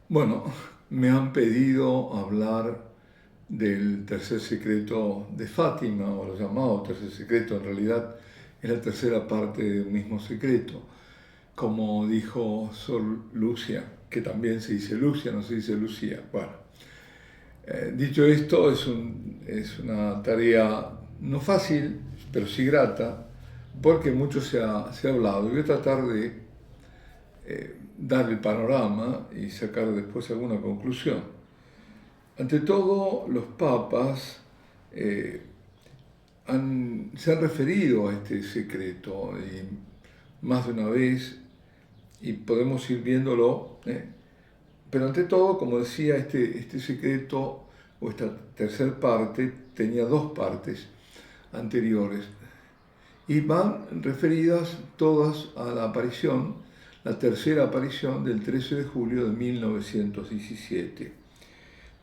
Bueno, me han pedido hablar del tercer secreto de Fátima, o lo llamado tercer secreto, en realidad es la tercera parte de un mismo secreto. Como dijo Sor Lucia, que también se dice Lucia, no se dice Lucía. Bueno, dicho esto, es una tarea no fácil, pero sí grata, porque mucho se ha hablado. Voy a tratar de dar el panorama y sacar después alguna conclusión. Ante todo, los papas eh, se han referido a este secreto y más de una vez y podemos ir viéndolo. Pero ante todo, como decía, este secreto o esta tercera parte tenía dos partes anteriores y van referidas todas a la aparición, la tercera aparición del 13 de julio de 1917,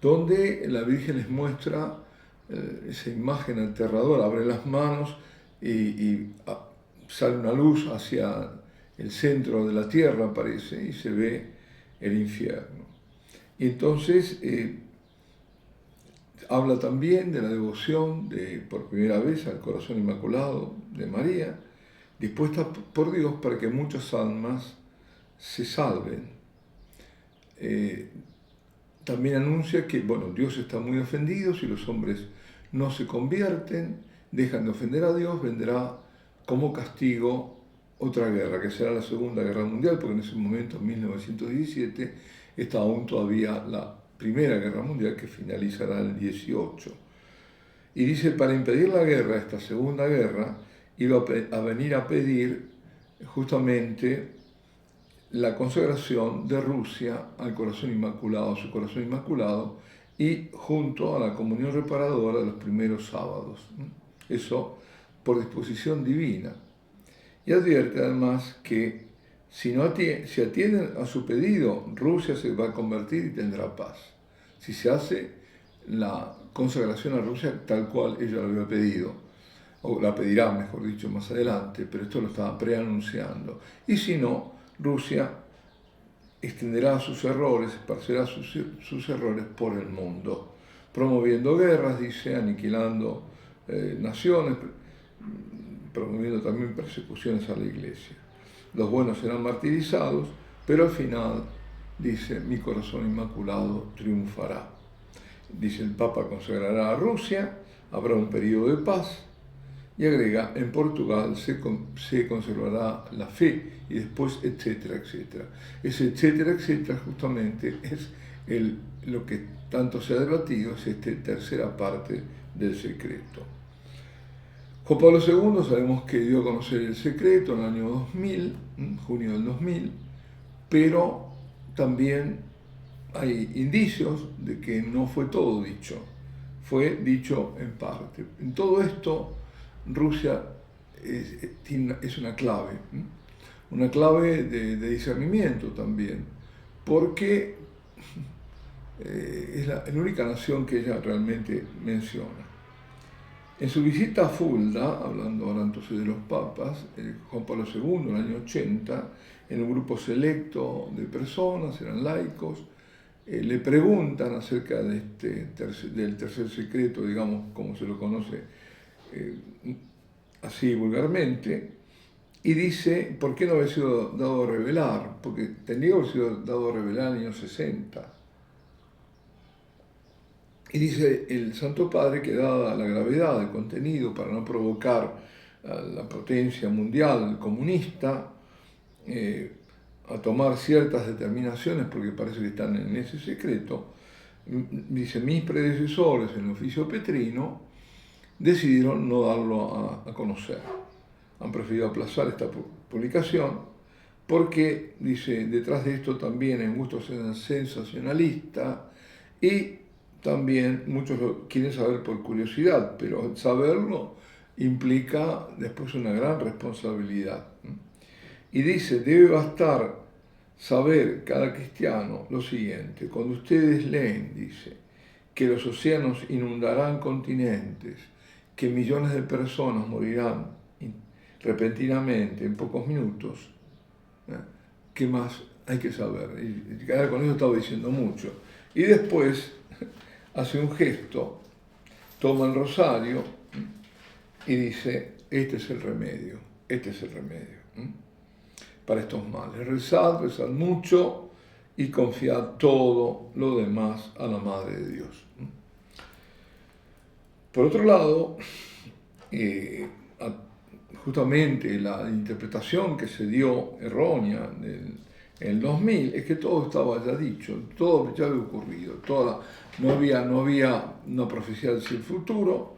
donde la Virgen les muestra esa imagen aterradora, abre las manos y sale una luz hacia el centro de la tierra, parece, y se ve el infierno. Y entonces habla también de la devoción por primera vez al corazón inmaculado de María, dispuesta por Dios para que muchas almas se salven. También anuncia que, bueno, Dios está muy ofendido si los hombres no se convierten, dejan de ofender a Dios, vendrá como castigo otra guerra, que será la Segunda Guerra Mundial, porque en ese momento, en 1917, está aún todavía la Primera Guerra Mundial, que finalizará en el 18. Y dice, para impedir la guerra, esta Segunda Guerra, iba a venir a pedir justamente la consagración de Rusia al corazón inmaculado, a su corazón inmaculado, y junto a la comunión reparadora de los primeros sábados. Eso por disposición divina. Y advierte además que si atienden a su pedido, Rusia se va a convertir y tendrá paz. Si se hace la consagración a Rusia tal cual ella lo había pedido, o la pedirá, mejor dicho, más adelante, pero esto lo estaba preanunciando. Y si no, Rusia extenderá sus errores, esparcerá sus errores por el mundo, promoviendo guerras, dice, aniquilando naciones, promoviendo también persecuciones a la iglesia. Los buenos serán martirizados, pero al final, dice, mi corazón inmaculado triunfará. Dice, el Papa consagrará a Rusia, habrá un periodo de paz, y agrega, en Portugal se conservará la fe, y después, etcétera, etcétera. Ese etcétera, etcétera, justamente es lo que tanto se ha debatido, es esta tercera parte del secreto. Juan Pablo II sabemos que dio a conocer el secreto en el año 2000, junio del 2000, pero también hay indicios de que no fue todo dicho, fue dicho en parte. En todo esto, Rusia es una clave de discernimiento también, porque es la única nación que ella realmente menciona. En su visita a Fulda, hablando ahora entonces de los papas, Juan Pablo II, en el año 80, en un grupo selecto de personas, eran laicos, le preguntan acerca del tercer secreto, digamos, como se lo conoce así vulgarmente, y dice, ¿por qué no había sido dado a revelar? Porque tendría que haber sido dado a revelar en el año 60. Y dice el Santo Padre que dada la gravedad del contenido para no provocar la potencia mundial comunista a tomar ciertas determinaciones, porque parece que están en ese secreto, dice, mis predecesores en el oficio petrino decidieron no darlo a conocer. Han preferido aplazar esta publicación porque, dice, detrás de esto también hay un gusto sensacionalista y también muchos lo quieren saber por curiosidad, pero saberlo implica después una gran responsabilidad. Y dice, debe bastar saber cada cristiano lo siguiente, cuando ustedes leen, dice, que los océanos inundarán continentes, que millones de personas morirán repentinamente en pocos minutos, ¿qué más hay que saber? Y con eso estaba diciendo mucho. Y después hace un gesto, toma el rosario y dice, este es el remedio, para estos males. Rezad mucho y confiad todo lo demás a la Madre de Dios. Por otro lado, justamente la interpretación que se dio errónea en el 2000 es que todo estaba ya dicho, todo ya había ocurrido, no había una profecía del futuro.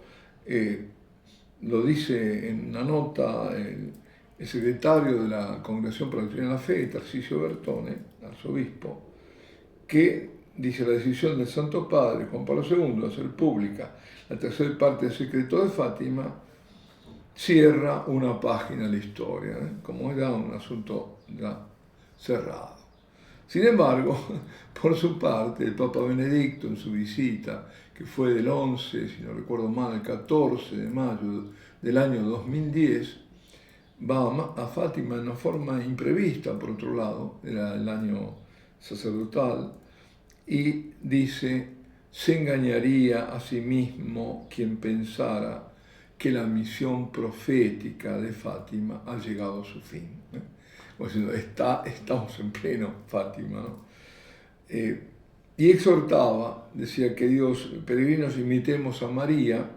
Lo dice en una nota el secretario de la Congregación para la Doctrina de la Fe, Tarcisio Bertone, arzobispo, que dice: la decisión del Santo Padre Juan Pablo II de hacer pública la tercera parte del secreto de Fátima cierra una página en la historia, como ya un asunto ya cerrado. Sin embargo, por su parte, el Papa Benedicto, en su visita, que fue del 11, si no recuerdo mal, el 14 de mayo del año 2010, va a Fátima de una forma imprevista, por otro lado, era el año sacerdotal, y dice: se engañaría a sí mismo quien pensara que la misión profética de Fátima ha llegado a su fin. Como diciendo, estamos en pleno Fátima, ¿no? Y exhortaba, decía que Dios, peregrinos, imitemos a María,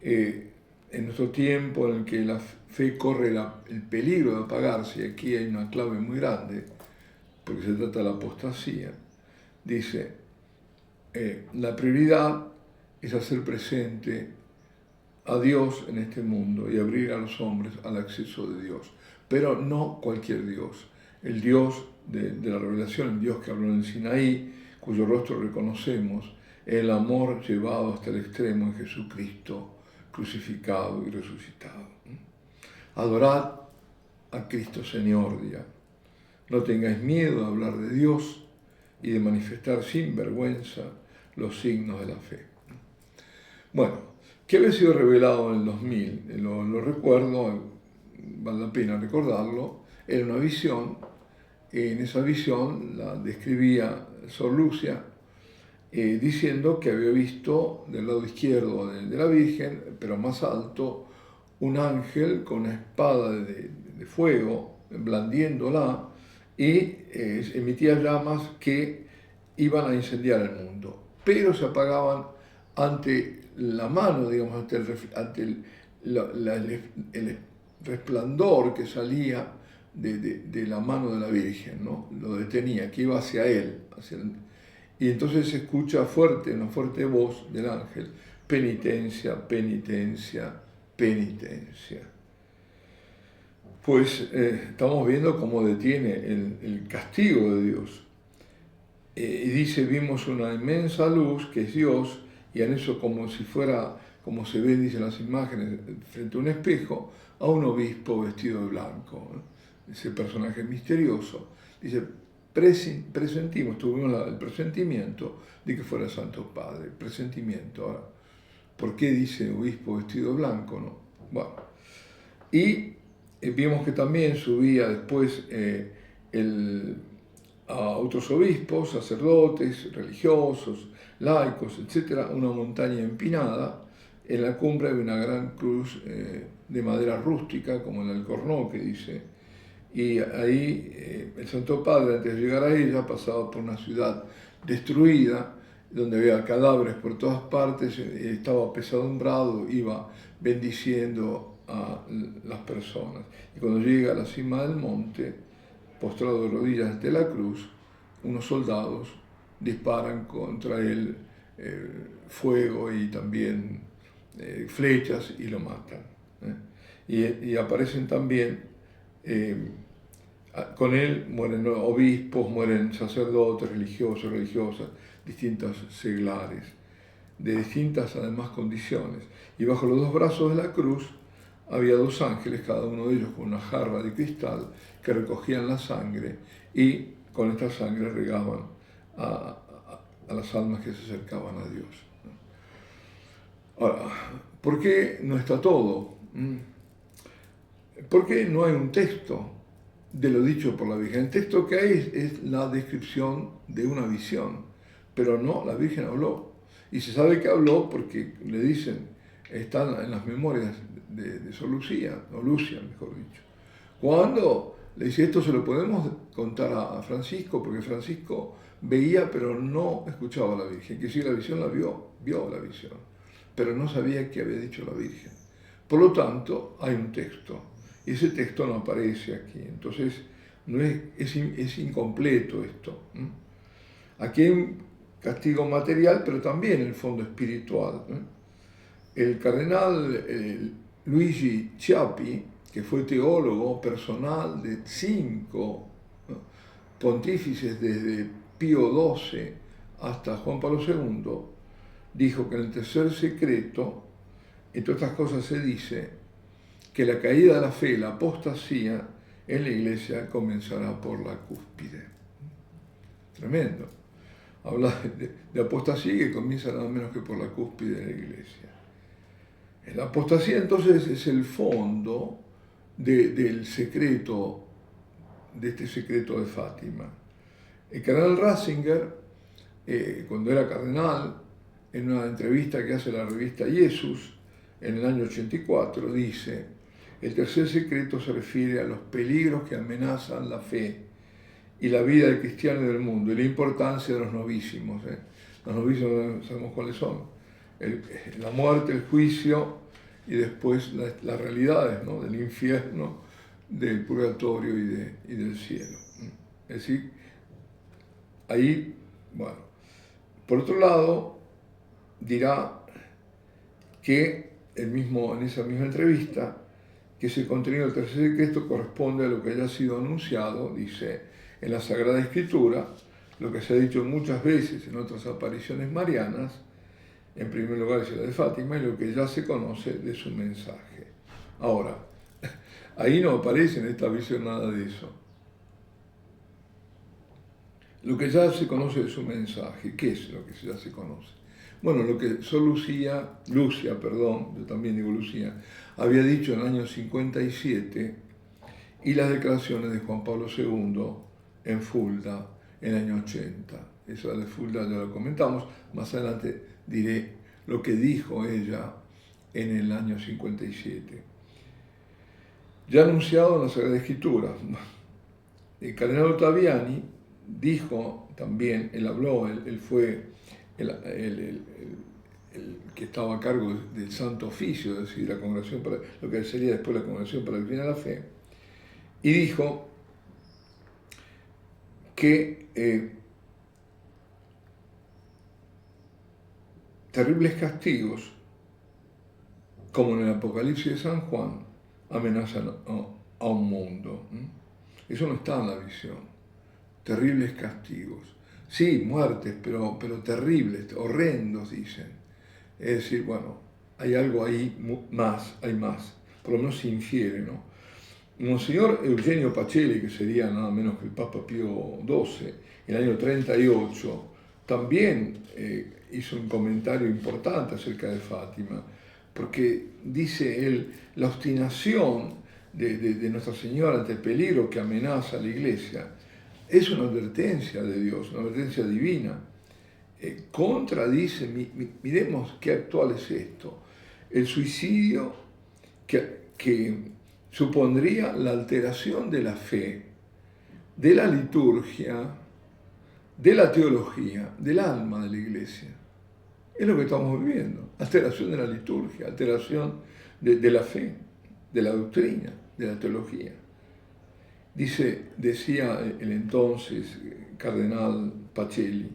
en nuestro tiempo en el que la fe corre el peligro de apagarse, y aquí hay una clave muy grande, porque se trata de la apostasía. Dice, la prioridad es hacer presente a Dios en este mundo y abrir a los hombres al acceso de Dios, pero no cualquier Dios, el Dios de la revelación, el Dios que habló en el Sinaí, cuyo rostro reconocemos, el amor llevado hasta el extremo en Jesucristo, crucificado y resucitado. Adorad a Cristo Señor, dirá. No tengáis miedo de hablar de Dios y de manifestar sin vergüenza los signos de la fe. Bueno, ¿qué había sido revelado en el 2000? Lo recuerdo, vale la pena recordarlo. Era una visión. En esa visión la describía Sor Lucia, diciendo que había visto del lado izquierdo de la Virgen, pero más alto, un ángel con una espada de fuego, blandiéndola, y emitía llamas que iban a incendiar el mundo, pero se apagaban ante la mano, digamos, ante el resplandor que salía de la mano de la Virgen, ¿no? Lo detenía, que iba hacia él, y entonces se escucha una fuerte voz del ángel: penitencia, penitencia, penitencia. Pues estamos viendo cómo detiene el castigo de Dios. Y dice: vimos una inmensa luz que es Dios, y en eso, como si fuera, como se ven, dicen las imágenes, frente a un espejo, a un obispo vestido de blanco, ¿no? Ese personaje misterioso. Dice: presentimos, tuvimos el presentimiento de que fuera el Santo Padre. Presentimiento. Ahora, ¿por qué dice obispo vestido de blanco, no? Bueno, y vimos que también subía después a otros obispos, sacerdotes, religiosos, laicos, etc., una montaña empinada. En la cumbre había una gran cruz de madera rústica, como el Alcornoque, que dice, y ahí el Santo Padre, antes de llegar a ella, pasaba por una ciudad destruida, donde había cadáveres por todas partes, estaba apesadumbrado, iba bendiciendo a las personas. Y cuando llega a la cima del monte, postrado de rodillas ante la cruz, unos soldados disparan contra él fuego y también flechas, y lo matan. Y aparecen también, con él mueren obispos, mueren sacerdotes, religiosos, religiosas, distintos seglares, de distintas además condiciones. Y bajo los dos brazos de la cruz había dos ángeles, cada uno de ellos con una jarra de cristal, que recogían la sangre y con esta sangre regaban a las almas que se acercaban a Dios. Ahora, ¿por qué no está todo? ¿Por qué no hay un texto de lo dicho por la Virgen. El texto que hay es la descripción de una visión, pero no, la Virgen habló. Y se sabe que habló porque le dicen, están en las memorias de Sor Lucía, o Lucia, mejor dicho. Cuando le dice, esto se lo podemos contar a Francisco, porque Francisco veía pero no escuchaba a la Virgen, que sí, la visión la vio la visión, pero no sabía qué había dicho la Virgen. Por lo tanto, hay un texto, y ese texto no aparece aquí, entonces no es incompleto esto. Aquí hay un castigo material, pero también en el fondo espiritual. El cardenal Luigi Ciappi, que fue teólogo personal de 5 pontífices desde Pío XII hasta Juan Pablo II, dijo que en el tercer secreto, entre otras cosas, se dice que la caída de la fe, la apostasía en la Iglesia comenzará por la cúspide. Tremendo. Habla de apostasía que comienza nada menos que por la cúspide de la Iglesia. La apostasía entonces es el fondo del secreto, de este secreto de Fátima. El cardenal Ratzinger, cuando era cardenal, en una entrevista que hace la revista Jesús, en el año 84, dice: el tercer secreto se refiere a los peligros que amenazan la fe y la vida del cristiano y del mundo, y la importancia de los novísimos. Los novísimos sabemos cuáles son: la muerte, el juicio y después las realidades, ¿no?, del infierno, del purgatorio y del cielo. Es decir, ahí, bueno, por otro lado, dirá que en esa misma entrevista, que ese contenido del tercer secreto corresponde a lo que haya sido anunciado, dice, en la Sagrada Escritura, lo que se ha dicho muchas veces en otras apariciones marianas, en primer lugar es la de Fátima, y lo que ya se conoce de su mensaje. Ahora, ahí no aparece en esta visión nada de eso. Lo que ya se conoce de su mensaje, ¿qué es lo que ya se conoce? Bueno, lo que Sor Lucia, yo también digo Lucía, había dicho en el año 57, y las declaraciones de Juan Pablo II en Fulda en el año 80. Eso de Fulda ya lo comentamos, más adelante diré lo que dijo ella en el año 57. Ya anunciado en la Sagrada Escritura, el cardenal Ottaviani dijo también, él fue el que estaba a cargo del Santo Oficio, es decir, la congregación para, lo que sería después la Congregación para la Doctrina de la Fe, y dijo que terribles castigos, como en el Apocalipsis de San Juan, amenazan a un mundo. Eso no está en la visión. Terribles castigos. Sí, muertes, pero terribles, horrendos, dicen. Es decir, bueno, hay algo ahí hay más. Por lo menos se infiere, ¿no? Monseñor Eugenio Pacelli, que sería nada menos que el Papa Pío XII, en el año 38, también hizo un comentario importante acerca de Fátima, porque dice él, la obstinación de Nuestra Señora ante el peligro que amenaza a la Iglesia es una advertencia de Dios, una advertencia divina. Dice, miremos qué actual es esto, el suicidio que supondría la alteración de la fe, de la liturgia, de la teología, del alma de la Iglesia. Es lo que estamos viviendo, alteración de la liturgia, alteración de la fe, de la doctrina, de la teología. Decía el entonces cardenal Pacelli: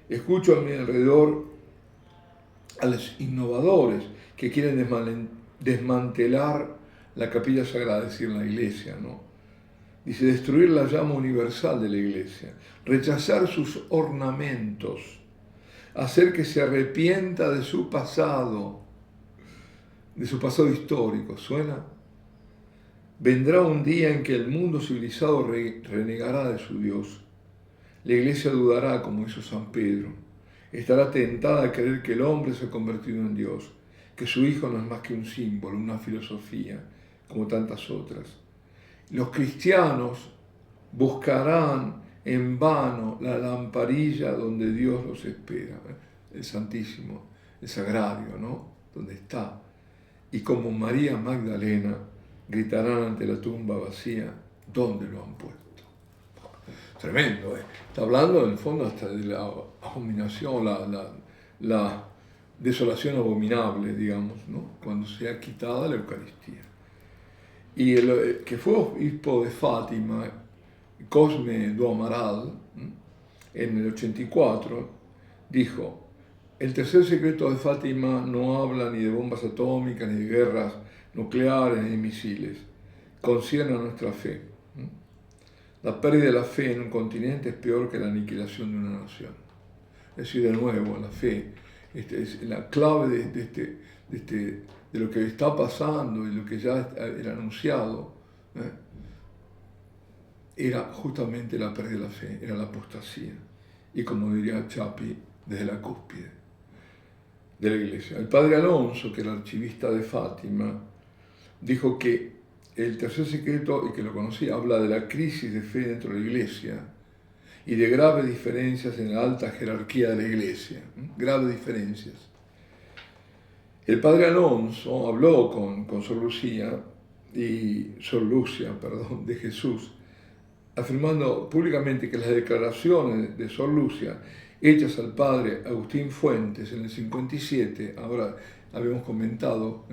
escucho a mi alrededor a los innovadores que quieren desmantelar la capilla sagrada, es decir, la Iglesia, ¿no? Dice, destruir la llama universal de la Iglesia, rechazar sus ornamentos, hacer que se arrepienta de su pasado histórico. ¿Suena? Vendrá un día en que el mundo civilizado renegará de su Dios. La Iglesia dudará, como hizo San Pedro. Estará tentada a creer que el hombre se ha convertido en Dios, que su Hijo no es más que un símbolo, una filosofía, como tantas otras. Los cristianos buscarán en vano la lamparilla donde Dios los espera, el Santísimo, el Sagrario, ¿no? Donde está. Y como María Magdalena, gritarán ante la tumba vacía, ¿dónde lo han puesto? Tremendo, ¿eh? Está hablando en el fondo hasta de la abominación, la desolación abominable, digamos, ¿no? Cuando sea quitada la Eucaristía. Y el que fue obispo de Fátima, Cosme do Amaral, en el 84, dijo: el tercer secreto de Fátima no habla ni de bombas atómicas, ni de guerras nucleares, ni de misiles. Concierne a nuestra fe. La pérdida de la fe en un continente es peor que la aniquilación de una nación. Es decir, de nuevo, la fe es la clave de lo que está pasando y lo que ya era anunciado, era justamente la pérdida de la fe, era la apostasía. Y como diría Chapi, desde la cúspide de la iglesia. El padre Alonso, que era archivista de Fátima, dijo que el tercer secreto, y que lo conocía, habla de la crisis de fe dentro de la iglesia y de graves diferencias en la alta jerarquía de la iglesia. Graves diferencias. El padre Alonso habló con Sor Lucia de Jesús, afirmando públicamente que las declaraciones de Sor Lucia hechas al padre Agustín Fuentes en el 57, ahora habíamos comentado,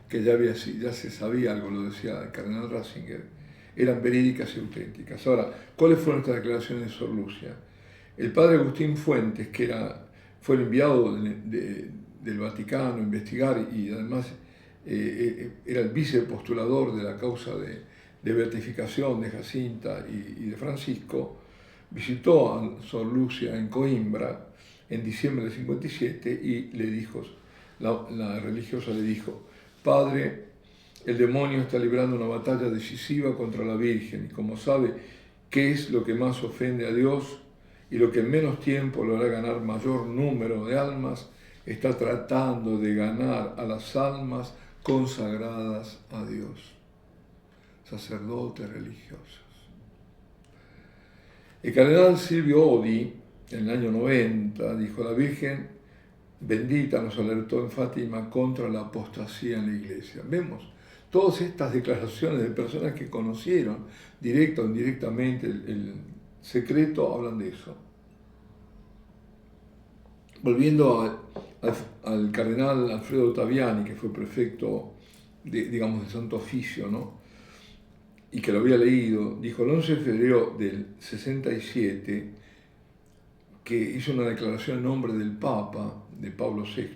que ya se sabía algo, lo decía el cardenal Ratzinger, eran verídicas y auténticas. Ahora, ¿cuáles fueron estas declaraciones de Sor Lucia? El padre Agustín Fuentes, que fue el enviado del Vaticano a investigar y además era el vicepostulador de la causa de beatificación de Jacinta y de Francisco, visitó a Sor Lucia en Coimbra en diciembre del 57 y le dijo, la religiosa le dijo: Padre, el demonio está librando una batalla decisiva contra la Virgen y como sabe qué es lo que más ofende a Dios y lo que en menos tiempo lo hará ganar mayor número de almas, está tratando de ganar a las almas consagradas a Dios, sacerdotes religiosos. El cardenal Silvio Odi, en el año 90, dijo: la Virgen bendita nos alertó en Fátima contra la apostasía en la iglesia. Vemos todas estas declaraciones de personas que conocieron directa o indirectamente el secreto, hablan de eso. Volviendo al cardenal Alfredo Ottaviani, que fue prefecto de Santo Oficio, ¿no? Y que lo había leído, dijo el 11 de febrero del 67, que hizo una declaración en nombre del Papa, de Pablo VI,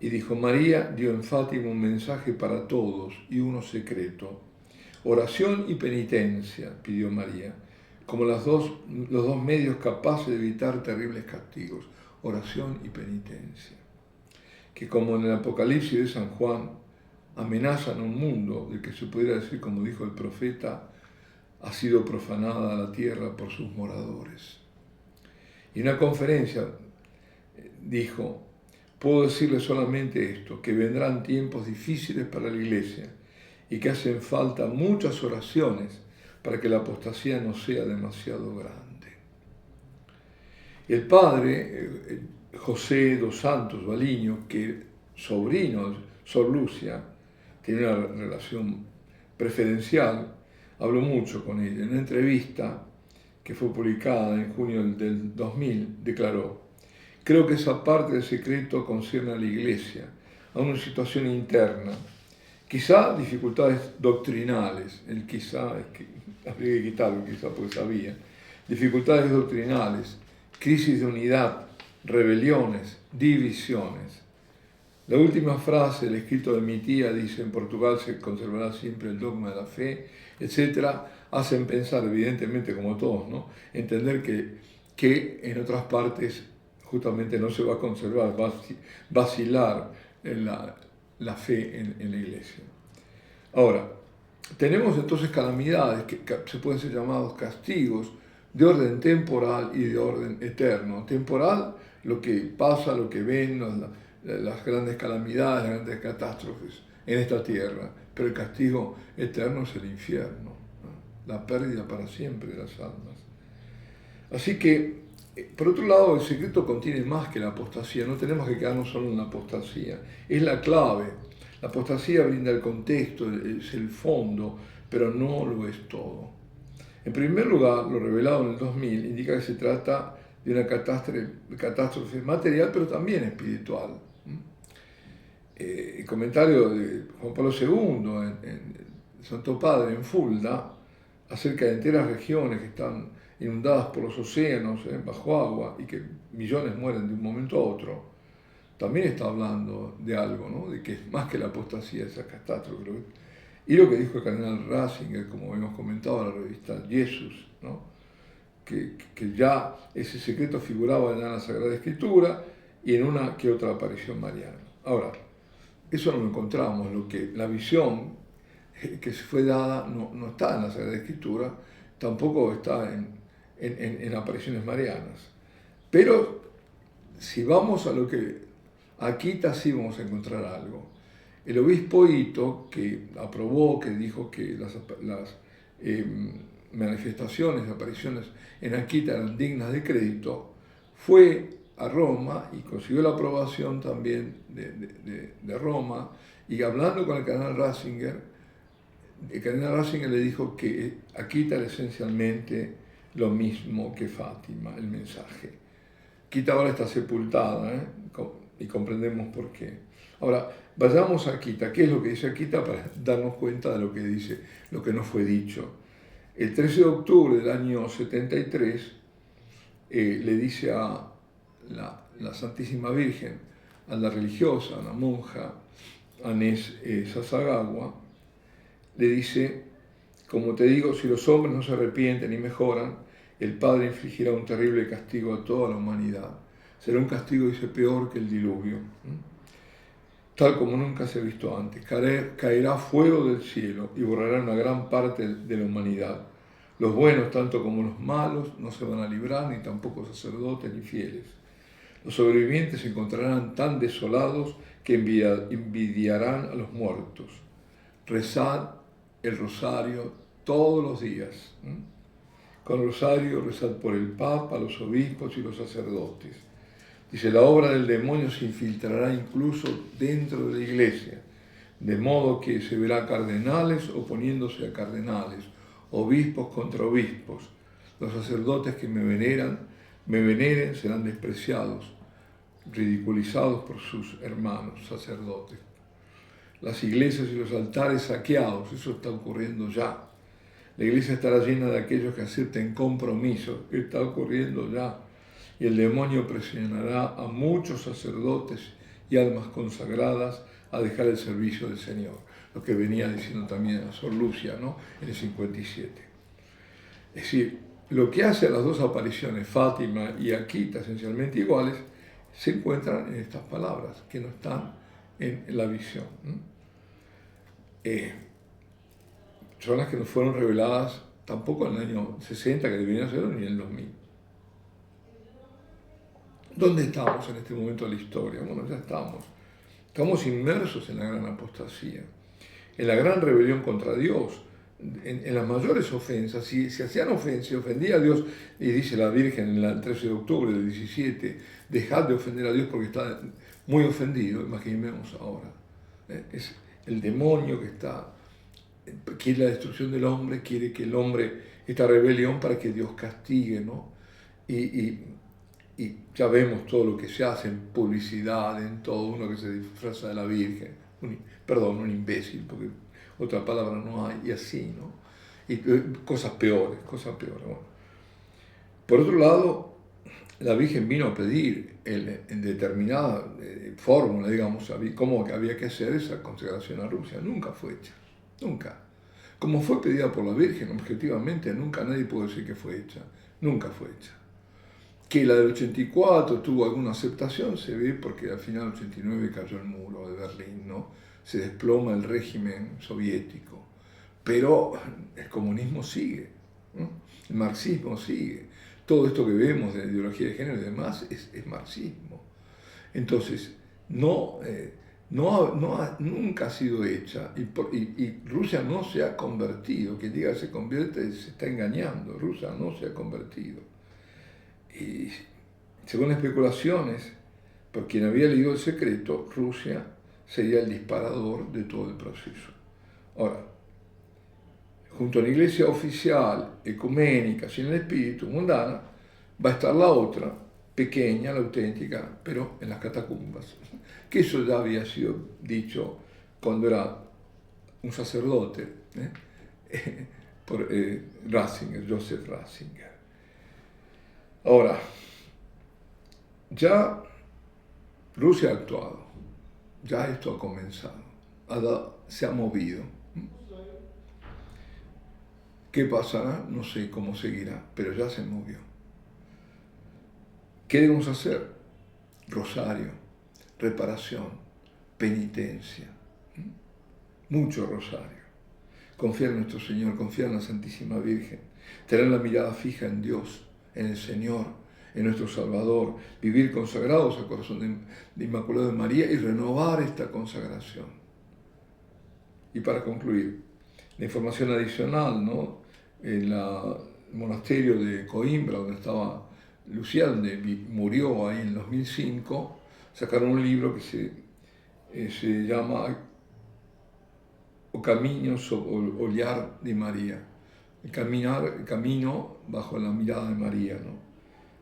y dijo: María dio en Fátima un mensaje para todos y uno secreto. Oración y penitencia, pidió María, como los dos medios capaces de evitar terribles castigos. Oración y penitencia. Que como en el Apocalipsis de San Juan, amenazan un mundo del que se pudiera decir, como dijo el profeta, ha sido profanada la tierra por sus moradores. Y en una conferencia dijo: puedo decirle solamente esto, que vendrán tiempos difíciles para la Iglesia y que hacen falta muchas oraciones para que la apostasía no sea demasiado grande. El padre José dos Santos Baliño, que sobrino de Sor Lucia, tiene una relación preferencial, habló mucho con ella. En una entrevista que fue publicada en junio del 2000, declaró: creo que esa parte del secreto concierne a la Iglesia, a una situación interna, quizá dificultades doctrinales, el quizá es que habría que quitarlo, quizá porque sabía, dificultades doctrinales, crisis de unidad, rebeliones, divisiones. La última frase del escrito de mi tía dice: en Portugal se conservará siempre el dogma de la fe, etc. Hacen pensar, evidentemente, como todos, ¿no? Entender que en otras partes justamente no se va a conservar, va a vacilar la fe en la iglesia. Ahora, tenemos entonces calamidades que se pueden ser llamados castigos de orden temporal y de orden eterno. Temporal, lo que pasa, lo que ven, las grandes calamidades, las grandes catástrofes en esta tierra, pero el castigo eterno es el infierno. la pérdida para siempre de las almas. Así que, por otro lado, el secreto contiene más que la apostasía. No tenemos que quedarnos solo en la apostasía. Es la clave. La apostasía brinda el contexto, es el fondo, pero no lo es todo. En primer lugar, lo revelado en el 2000 indica que se trata de una catástrofe material, pero también espiritual. El comentario de Juan Pablo II, en Santo Padre, en Fulda, acerca de enteras regiones que están inundadas por los océanos, bajo agua, y que millones mueren de un momento a otro, también está hablando de algo, ¿no? De que es más que la apostasía, esa catástrofe. Y lo que dijo el cardenal Ratzinger, como hemos comentado en la revista Jesus, ¿no? que ya ese secreto figuraba en la Sagrada Escritura y en una que otra aparición mariana. Ahora, eso no lo encontramos, la visión que se fue dada no está en la Sagrada Escritura, tampoco está en apariciones marianas. Pero si vamos a lo que Akita, sí vamos a encontrar algo. El obispo Ito, que aprobó, que dijo que las manifestaciones, apariciones en Akita eran dignas de crédito, fue a Roma y consiguió la aprobación también de Roma, y hablando con el cardenal Ratzinger le dijo que Akita era esencialmente lo mismo que Fátima, el mensaje. Akita ahora está sepultada, y comprendemos por qué. Ahora, vayamos a Akita. ¿Qué es lo que dice Akita para darnos cuenta de lo que dice, lo que no fue dicho? El 13 de octubre del año 73 le dice a la Santísima Virgen, a la religiosa, a la monja Anés Sasagawa, le dice: como te digo, si los hombres no se arrepienten y mejoran, el Padre infligirá un terrible castigo a toda la humanidad. Será un castigo, dice, peor que el diluvio, tal como nunca se ha visto antes. Caerá fuego del cielo y borrará una gran parte de la humanidad. Los buenos, tanto como los malos, no se van a librar, ni tampoco sacerdotes ni fieles. Los sobrevivientes se encontrarán tan desolados que envidiarán a los muertos. Rezad el rosario todos los días. Con el rosario rezad por el Papa, los obispos y los sacerdotes. Dice, la obra del demonio se infiltrará incluso dentro de la iglesia, de modo que se verá cardenales oponiéndose a cardenales, obispos contra obispos. Los sacerdotes que me veneren serán despreciados, ridiculizados por sus hermanos sacerdotes. Las iglesias y los altares saqueados, eso está ocurriendo ya. La iglesia estará llena de aquellos que acepten compromisos, está ocurriendo ya. Y el demonio presionará a muchos sacerdotes y almas consagradas a dejar el servicio del Señor. Lo que venía diciendo también a Sor Lucia, ¿no? En el 57. Es decir, lo que hace a las dos apariciones, Fátima y Akita, esencialmente iguales, se encuentran en estas palabras, que no están en la visión. Son las que nos fueron reveladas tampoco en el año 60, que deberían ser, ni en el 2000. ¿Dónde estamos en este momento de la historia? Bueno, ya estamos inmersos en la gran apostasía, en la gran rebelión contra Dios, en las mayores ofensas. Si se hacían ofensas, ofendía a Dios, y dice la Virgen en el 13 de octubre del 17, dejad de ofender a Dios porque está muy ofendido. Imaginemos ahora, es el demonio que quiere la destrucción del hombre, quiere que el hombre, esta rebelión, para que Dios castigue, ¿no? Y ya vemos todo lo que se hace en publicidad, en todo, uno que se disfraza de la Virgen, un imbécil, porque otra palabra no hay, y así, ¿no? Y cosas peores, bueno. Por otro lado, la Virgen vino a pedir en determinada fórmula, digamos, cómo había que hacer esa consagración a Rusia. Nunca fue hecha, nunca. Como fue pedida por la Virgen, objetivamente, nunca nadie puede decir que fue hecha, nunca fue hecha. Que la del 84 tuvo alguna aceptación, se ve porque al final del 89 cayó el muro de Berlín, ¿no? Se desploma el régimen soviético. Pero el comunismo sigue, ¿no? El marxismo sigue. Todo esto que vemos de ideología de género y demás es marxismo. Entonces, no nunca ha sido hecha y Rusia no se ha convertido. Quien diga se convierte se está engañando. Rusia no se ha convertido. Y según especulaciones, por quien había leído El Secreto, Rusia sería el disparador de todo el proceso. Ahora, junto a la iglesia oficial, ecuménica, sin el espíritu, mundana, va a estar la otra, pequeña, la auténtica, pero en las catacumbas. Que eso ya había sido dicho cuando era un sacerdote, por Ratzinger, Joseph Ratzinger. Ahora, ya Rusia ha actuado, ya esto ha comenzado, se ha movido. ¿Qué pasará? No sé cómo seguirá, pero ya se movió. ¿Qué debemos hacer? Rosario, reparación, penitencia, mucho rosario. Confiar en nuestro Señor, confiar en la Santísima Virgen, tener la mirada fija en Dios, en el Señor, en nuestro Salvador, vivir consagrados al corazón de Inmaculado de María y renovar esta consagración. Y para concluir, la información adicional, ¿no? En el monasterio de Coimbra, donde estaba Lucía, donde murió ahí en 2005, sacaron un libro que se llama O Camino sobre Olhar de María, el camino bajo la mirada de María, ¿no?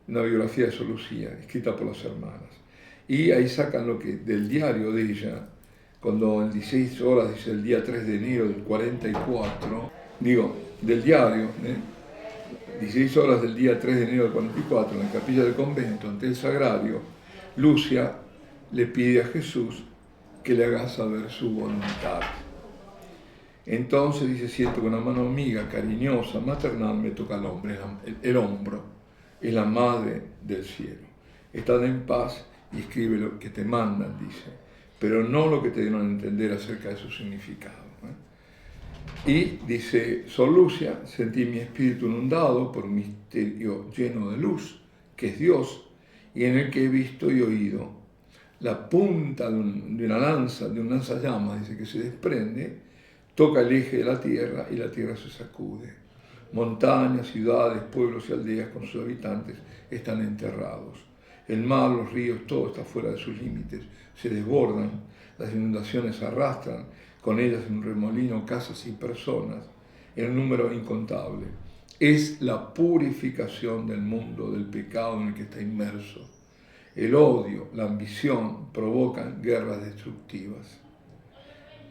Una biografía de Sor Lucía, escrita por las hermanas. Y ahí sacan del diario de ella, cuando en 16 horas, dice el día 3 de enero del 44, del diario, 16 horas del día 3 de enero del 44, en la capilla del convento, ante el sagrario, Lucia le pide a Jesús que le haga saber su voluntad. Entonces dice, siento que una mano amiga, cariñosa, maternal, me toca el hombro, es la madre del cielo. Estad en paz y escribe lo que te mandan, dice, pero no lo que te dieron a entender acerca de su significado. Y dice, Sor Lucia, sentí mi espíritu inundado por un misterio lleno de luz, que es Dios, y en el que he visto y oído la punta de una lanzallamas, dice, que se desprende, toca el eje de la tierra y la tierra se sacude. Montañas, ciudades, pueblos y aldeas con sus habitantes están enterrados. El mar, los ríos, todo está fuera de sus límites, se desbordan, las inundaciones arrastran con ellas en un remolino casas y personas en un número incontable. Es la purificación del mundo, del pecado en el que está inmerso. El odio, la ambición provocan guerras destructivas.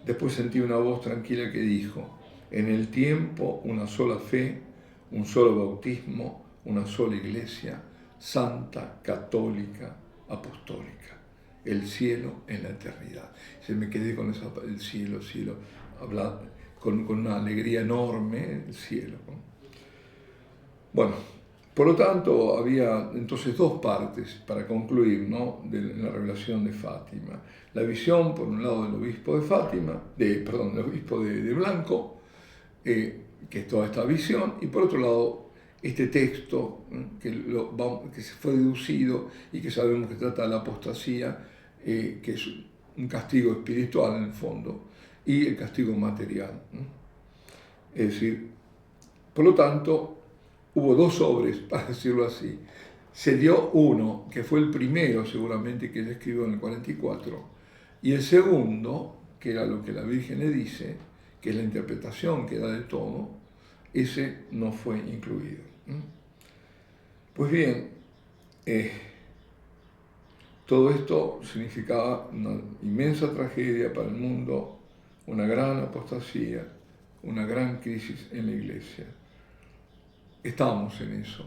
Después sentí una voz tranquila que dijo, en el tiempo una sola fe, un solo bautismo, una sola iglesia, santa, católica, apostólica. El cielo en la eternidad. Se me quedé con el cielo, hablar con una alegría enorme, el cielo. Bueno, por lo tanto, había entonces dos partes para concluir, ¿no? De la revelación de Fátima. La visión, por un lado, del obispo de Fátima, del obispo de Blanco, que es toda esta visión, y por otro lado, este texto que se fue deducido y que sabemos que trata de la apostasía, que es un castigo espiritual en el fondo, y el castigo material. Es decir, por lo tanto, hubo dos sobres, para decirlo así. Se dio uno, que fue el primero seguramente que ella escribió en el 44, y el segundo, que era lo que la Virgen le dice, que es la interpretación que da de todo, ese no fue incluido. Pues bien, todo esto significaba una inmensa tragedia para el mundo, una gran apostasía, una gran crisis en la Iglesia. Estamos en eso.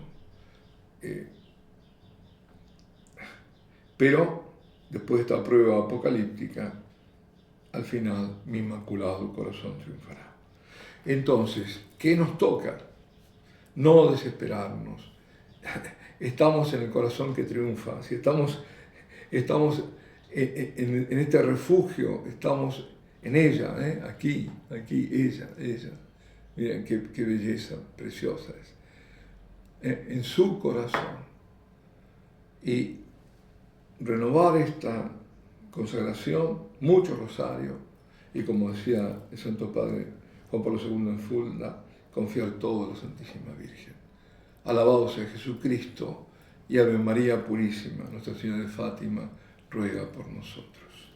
Pero después de esta prueba apocalíptica, al final mi inmaculado corazón triunfará. Entonces, ¿qué nos toca? No desesperarnos. Estamos en el corazón que triunfa. Si estamos en este refugio, estamos en ella, aquí, ella. Miren qué belleza preciosa es. En su corazón. Y renovar esta consagración, mucho rosario y, como decía el Santo Padre Juan Pablo II en Fulda, confiar todo a la Santísima Virgen. Alabado sea Jesucristo y Ave María Purísima, Nuestra Señora de Fátima, ruega por nosotros.